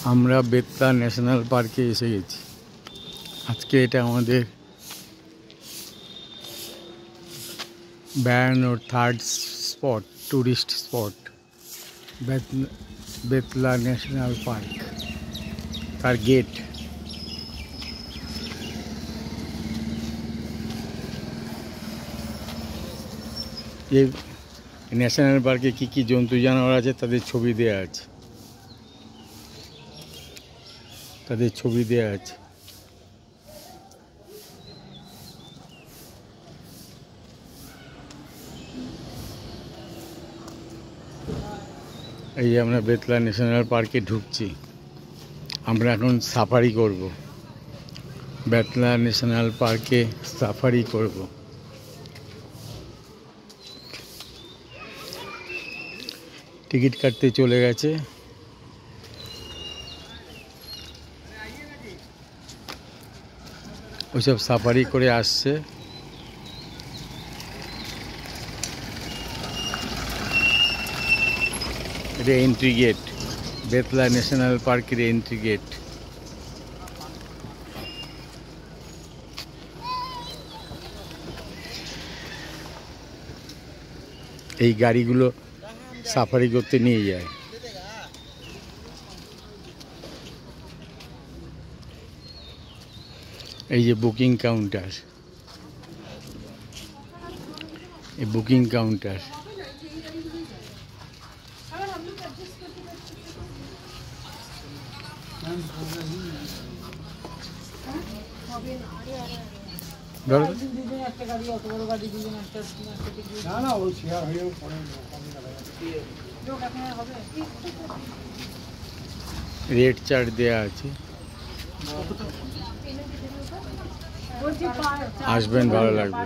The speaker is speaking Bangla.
আমরা বেতলা ন্যাশনাল পার্কে এসে গেছি। আজকে এটা আমাদের বেড়ানোর third spot, tourist spot Betla national park, তার গেট। এই ন্যাশনাল পার্কে কী কী জন্তু জানোয়ার আছে তাদের ছবি দেওয়া আছে, এই যে আমরা বেতলা ন্যাশনাল পার্কে ঢুকছি। আমরা এখন সাফারি করব, বেতলা ন্যাশনাল পার্কে সাফারি করব। টিকিট কাটতে চলে গেছে। ওইসব সাফারি করে আসছে। এটা এন্ট্রি গেট, বেতলা ন্যাশনাল পার্কের এন্ট্রি গেট। এই গাড়িগুলো সাফারি করতে নিয়ে যায়। এই যে বুকিং কাউন্টার, এই বুকিং কাউন্টার। রেড চার্ট দেওয়া আছে, আসবেন, ভালো লাগবে।